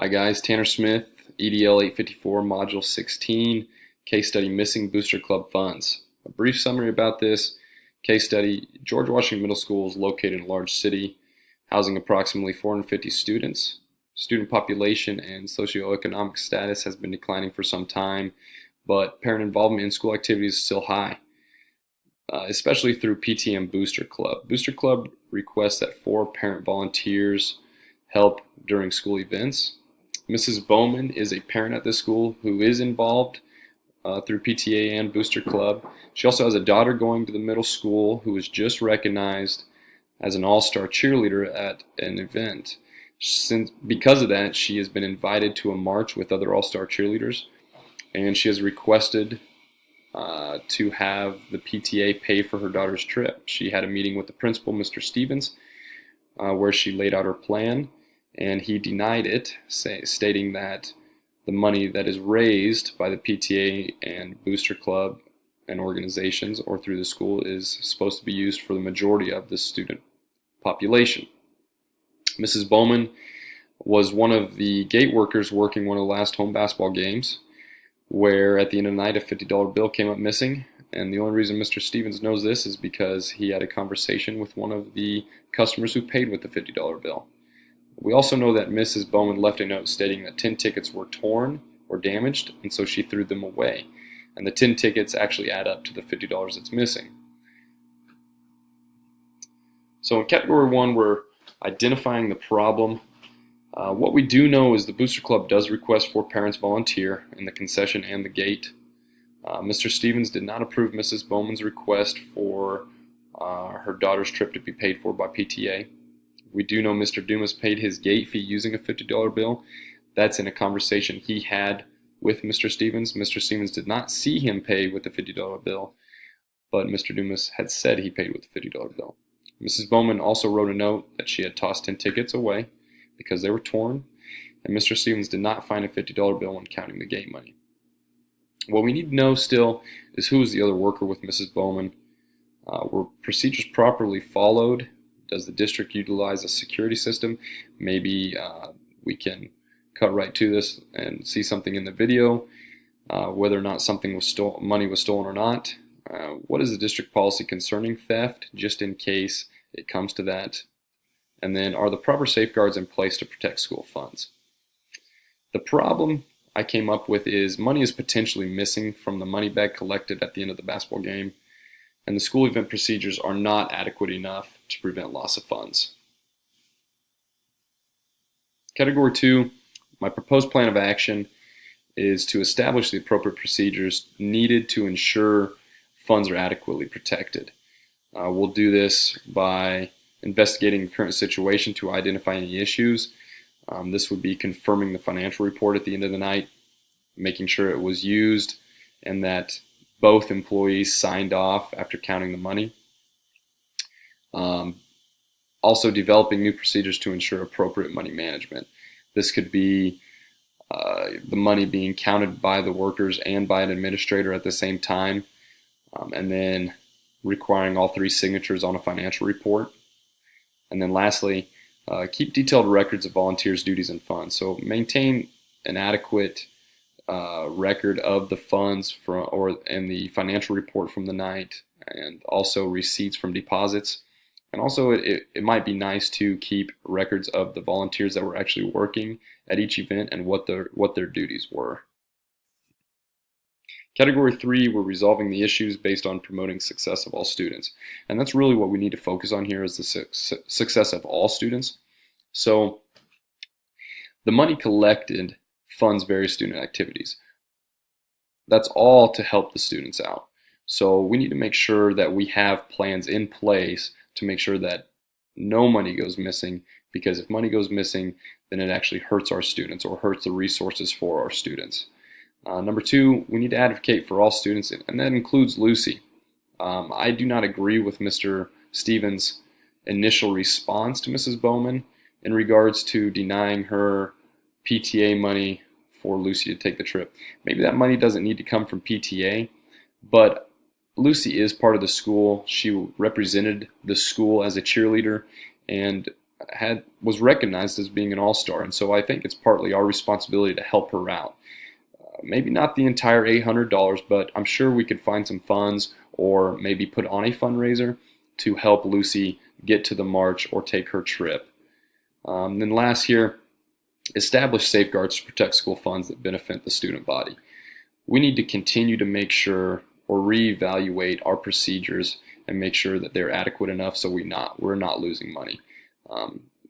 Hi guys, Tanner Smith, EDL 854, Module 16, Case Study Missing Booster Club Funds. A brief summary about this case study: George Washington Middle School is located in a large city, housing approximately 450 students. Student population and socioeconomic status has been declining for some time, but parent involvement in school activities is still high, especially through PTA and Booster Club. Booster Club requests that 4 parent volunteers help during school events. Mrs. Bowman is a parent at this school who is involved through PTA and Booster Club. She also has a daughter going to the middle school who was just recognized as an all-star cheerleader at an event. Because of that, she has been invited to a march with other all-star cheerleaders, and she has requested to have the PTA pay for her daughter's trip. She had a meeting with the principal, Mr. Stevens, where she laid out her plan, and he denied it, stating that the money that is raised by the PTA and Booster Club and organizations or through the school is supposed to be used for the majority of the student population. Mrs. Bowman was one of the gate workers working one of the last home basketball games, where at the end of the night a $50 bill came up missing. And the only reason Mr. Stevens knows this is because he had a conversation with one of the customers who paid with the $50 bill. We also know that Mrs. Bowman left a note stating that 10 tickets were torn or damaged, and so she threw them away. And the 10 tickets actually add up to the $50 that's missing. So in category 1, we're identifying the problem. What we do know is the Booster Club does request 4 parents volunteer in the concession and the gate. Mr. Stevens did not approve Mrs. Bowman's request for her daughter's trip to be paid for by PTA. We do know Mr. Dumas paid his gate fee using a $50 bill. That's in a conversation he had with Mr. Stevens. Mr. Stevens did not see him pay with the $50 bill, but Mr. Dumas had said he paid with the $50 bill. Mrs. Bowman also wrote a note that she had tossed 10 tickets away because they were torn, and Mr. Stevens did not find a $50 bill when counting the gate money. What we need to know still is who was the other worker with Mrs. Bowman. Were procedures properly followed? Does the district utilize a security system? Maybe we can cut right to this and see something in the video, whether or not something was money was stolen or not. What is the district policy concerning theft, just in case it comes to that? And then, are the proper safeguards in place to protect school funds? The problem I came up with is money is potentially missing from the money bag collected at the end of the basketball game, and the school event procedures are not adequate enough to prevent loss of funds. Category 2, my proposed plan of action is to establish the appropriate procedures needed to ensure funds are adequately protected. We'll do this by investigating the current situation to identify any issues. This would be confirming the financial report at the end of the night, making sure it was used and that both employees signed off after counting the money. Also developing new procedures to ensure appropriate money management. This could be the money being counted by the workers and by an administrator at the same time, and then requiring all 3 signatures on a financial report. And then lastly, keep detailed records of volunteers' duties and funds. So maintain an adequate record of the funds and the financial report from the night, and also receipts from deposits. And also it might be nice to keep records of the volunteers that were actually working at each event and what their duties were. Category 3, we're resolving the issues based on promoting success of all students. And that's really what we need to focus on here, is the success of all students. So the money collected funds various student activities. That's all to help the students out. So we need to make sure that we have plans in place to make sure that no money goes missing, because if money goes missing, then it actually hurts our students or hurts the resources for our students. Number 2, we need to advocate for all students, and that includes Lucy. I do not agree with Mr. Stevens' initial response to Mrs. Bowman in regards to denying her PTA money for Lucy to take the trip. Maybe that money doesn't need to come from PTA, but Lucy is part of the school. She represented the school as a cheerleader, and was recognized as being an all-star, and so I think it's partly our responsibility to help her out. Maybe not the entire $800, but I'm sure we could find some funds or maybe put on a fundraiser to help Lucy get to the march or take her trip. Then last here, establish safeguards to protect school funds that benefit the student body. We need to continue to make sure or reevaluate our procedures and make sure that they're adequate enough so we're not losing money.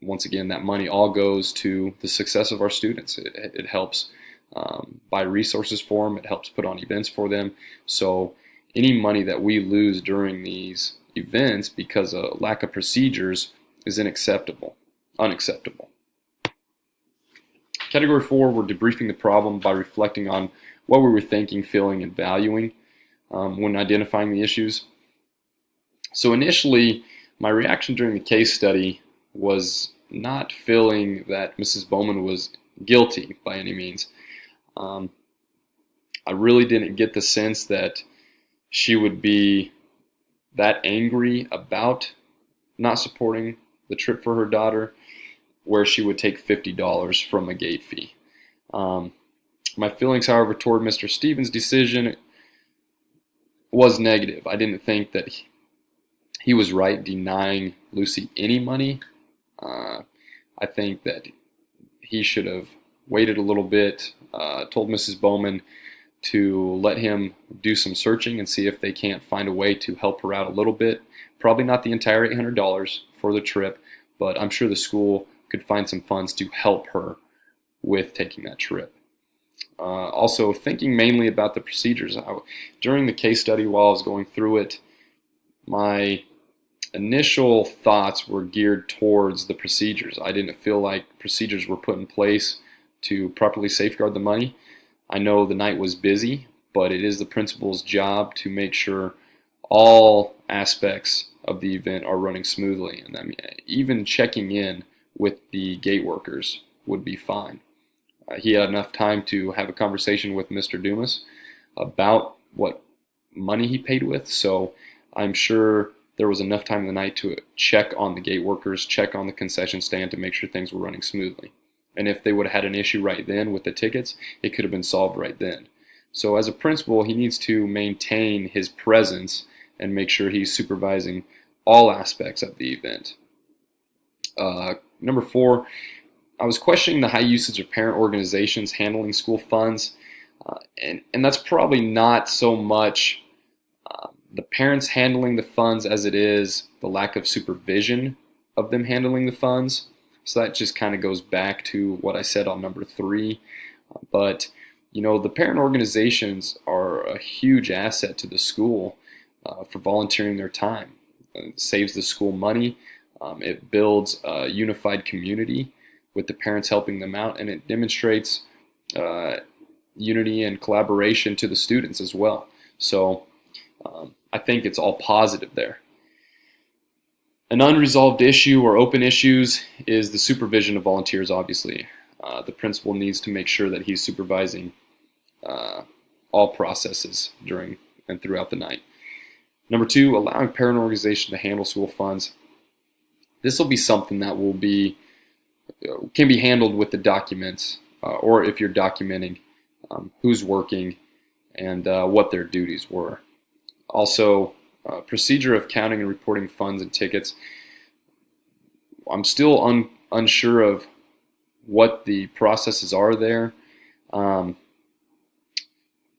Once again, that money all goes to the success of our students. It helps buy resources for them. It helps put on events for them. So any money that we lose during these events because of lack of procedures is unacceptable. Category 4, we're debriefing the problem by reflecting on what we were thinking, feeling, and valuing when identifying the issues. So initially, my reaction during the case study was not feeling that Mrs. Bowman was guilty by any means. I really didn't get the sense that she would be that angry about not supporting the trip for her daughter, where she would take $50 from a gate fee. My feelings, however, toward Mr. Stevens' decision was negative. I didn't think that he was right denying Lucy any money. I think that he should have waited a little bit, told Mrs. Bowman to let him do some searching and see if they can't find a way to help her out a little bit. Probably not the entire $800 for the trip, but I'm sure the school could find some funds to help her with taking that trip. Also, thinking mainly about the procedures. During the case study, while I was going through it, my initial thoughts were geared towards the procedures. I didn't feel like procedures were put in place to properly safeguard the money. I know the night was busy, but it is the principal's job to make sure all aspects of the event are running smoothly. And I mean, even checking in with the gate workers would be fine. He had enough time to have a conversation with Mr. Dumas about what money he paid with, so I'm sure there was enough time in the night to check on the gate workers, check on the concession stand to make sure things were running smoothly. And if they would have had an issue right then with the tickets, it could have been solved right then. So as a principal, he needs to maintain his presence and make sure he's supervising all aspects of the event. Number 4, I was questioning the high usage of parent organizations handling school funds, and that's probably not so much the parents handling the funds as it is the lack of supervision of them handling the funds. So that just kind of goes back to what I said on number 3. But, you know, the parent organizations are a huge asset to the school for volunteering their time. It saves the school money. It builds a unified community with the parents helping them out, and it demonstrates unity and collaboration to the students as well. So I think it's all positive there. An unresolved issue or open issues is the supervision of volunteers, obviously. The principal needs to make sure that he's supervising all processes during and throughout the night. Number 2, allowing parent organization to handle school funds. This will be something that can be handled with the documents, or if you're documenting who's working and what their duties were. Also, procedure of counting and reporting funds and tickets. I'm still unsure of what the processes are there.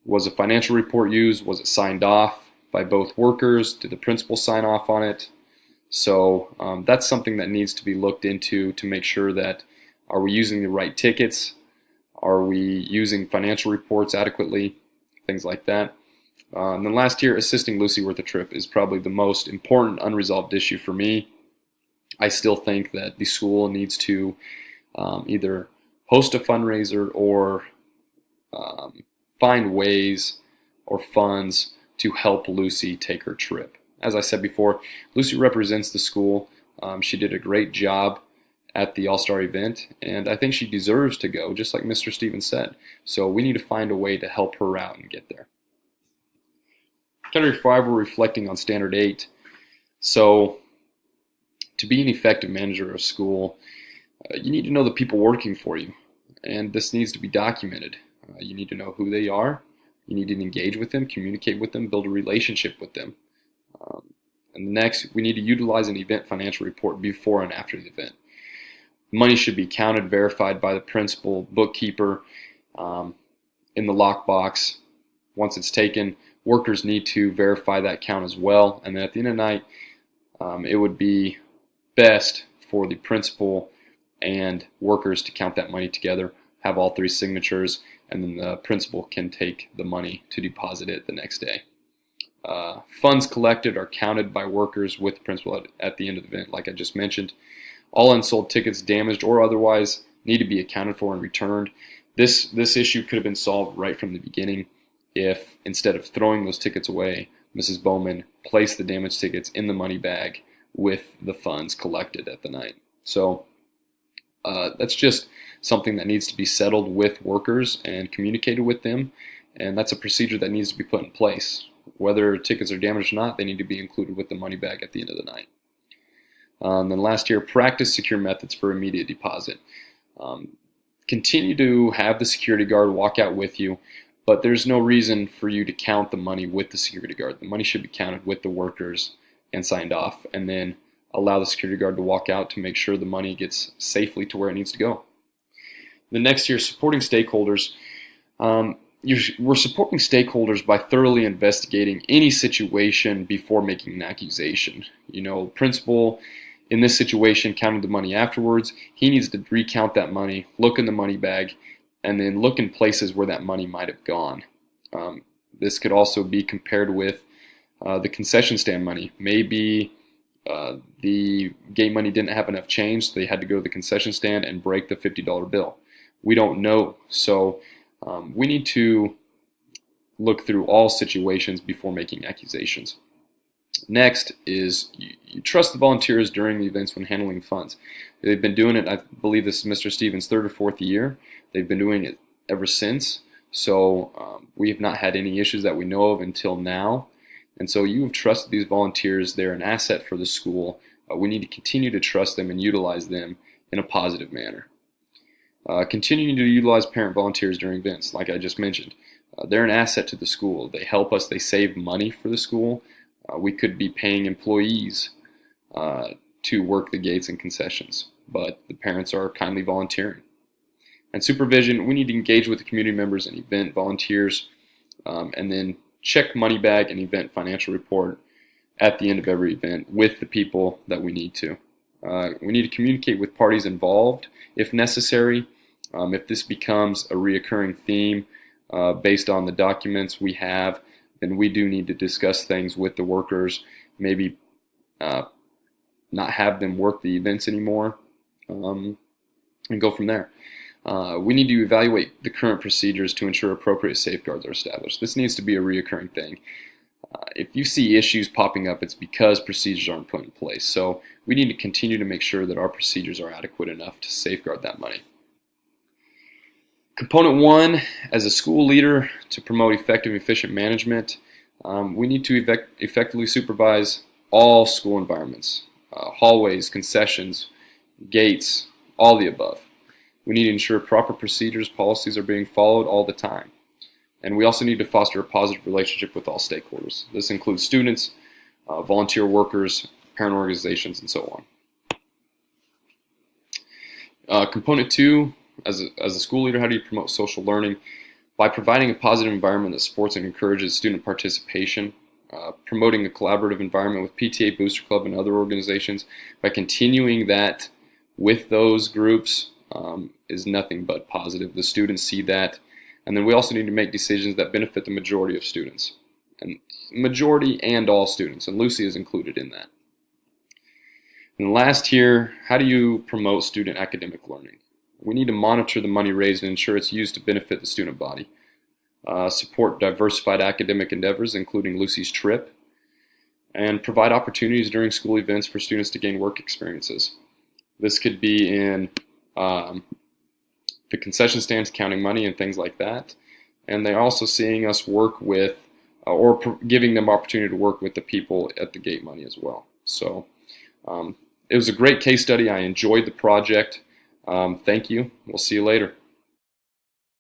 Was a financial report used? Was it signed off by both workers? Did the principal sign off on it? So that's something that needs to be looked into to make sure that are we using the right tickets? Are we using financial reports adequately? Things like that. And then last year, assisting Lucy with the trip is probably the most important unresolved issue for me. I still think that the school needs to either host a fundraiser or find ways or funds to help Lucy take her trip. As I said before, Lucy represents the school. She did a great job at the All-Star event, and I think she deserves to go, just like Mr. Stevens said. So we need to find a way to help her out and get there. Category 5, we're reflecting on Standard 8. So To be an effective manager of school, you need to know the people working for you, and this needs to be documented. You need to know who they are. You need to engage with them, communicate with them, build a relationship with them. Um, and next, we need to utilize an event financial report before and after the event. Money should be counted, verified by the principal, bookkeeper, in the lockbox. Once it's taken, workers need to verify that count as well. And then at the end of the night, it would be best for the principal and workers to count that money together, have all three signatures, and then the principal can take the money to deposit it the next day. Funds collected are counted by workers with the principal at the end of the event, like I just mentioned. All unsold tickets, damaged or otherwise, need to be accounted for and returned. This issue could have been solved right from the beginning if, instead of throwing those tickets away, Mrs. Bowman placed the damaged tickets in the money bag with the funds collected at the night. So that's just something that needs to be settled with workers and communicated with them, and that's a procedure that needs to be put in place. Whether tickets are damaged or not, they need to be included with the money bag at the end of the night. Then last year, practice secure methods for immediate deposit. Continue to have the security guard walk out with you, but there's no reason for you to count the money with the security guard. The money should be counted with the workers and signed off, and then allow the security guard to walk out to make sure the money gets safely to where it needs to go. The next year, supporting stakeholders. We're supporting stakeholders by thoroughly investigating any situation before making an accusation. Principal in this situation counted the money afterwards. He needs to recount that money, look in the money bag, and then look in places where that money might have gone. This could also be compared with the concession stand money. Maybe the gate money didn't have enough change, so they had to go to the concession stand and break the $50 bill. We don't know, so we need to look through all situations before making accusations. Next is you trust the volunteers during the events when handling funds. They've been doing it, I believe this is Mr. Stevens' third or fourth year. They've been doing it ever since, so we have not had any issues that we know of until now. And so you have trusted these volunteers. They're an asset for the school. We need to continue to trust them and utilize them in a positive manner. Continuing to utilize parent volunteers during events, like I just mentioned. They're an asset to the school. They help us. They save money for the school. We could be paying employees to work the gates and concessions, but the parents are kindly volunteering. And supervision, we need to engage with the community members and event volunteers, and then check money bag and event financial report at the end of every event with the people that we need to. We need to communicate with parties involved if necessary. If this becomes a reoccurring theme based on the documents we have, then we do need to discuss things with the workers, maybe not have them work the events anymore, and go from there. We need to evaluate the current procedures to ensure appropriate safeguards are established. This needs to be a reoccurring thing. If you see issues popping up, it's because procedures aren't put in place. So we need to continue to make sure that our procedures are adequate enough to safeguard that money. Component 1, as a school leader, to promote effective and efficient management, we need to effectively supervise all school environments, hallways, concessions, gates, all the above. We need to ensure proper procedures, policies are being followed all the time. And we also need to foster a positive relationship with all stakeholders. This includes students, volunteer workers, parent organizations, and so on. Component 2, as a school leader, how do you promote social learning? By providing a positive environment that supports and encourages student participation, promoting a collaborative environment with PTA, Booster Club, and other organizations. By continuing that with those groups is nothing but positive. The students see that. And then we also need to make decisions that benefit the majority of students. And majority and all students, and Lucy is included in that. And last here, how do you promote student academic learning? We need to monitor the money raised and ensure it's used to benefit the student body. Support diversified academic endeavors, including Lucy's trip, and provide opportunities during school events for students to gain work experiences. This could be in the concession stands, counting money and things like that. And they're also seeing us work with, giving them opportunity to work with the people at the gate money as well. So It was a great case study. I enjoyed the project. Thank you. We'll see you later.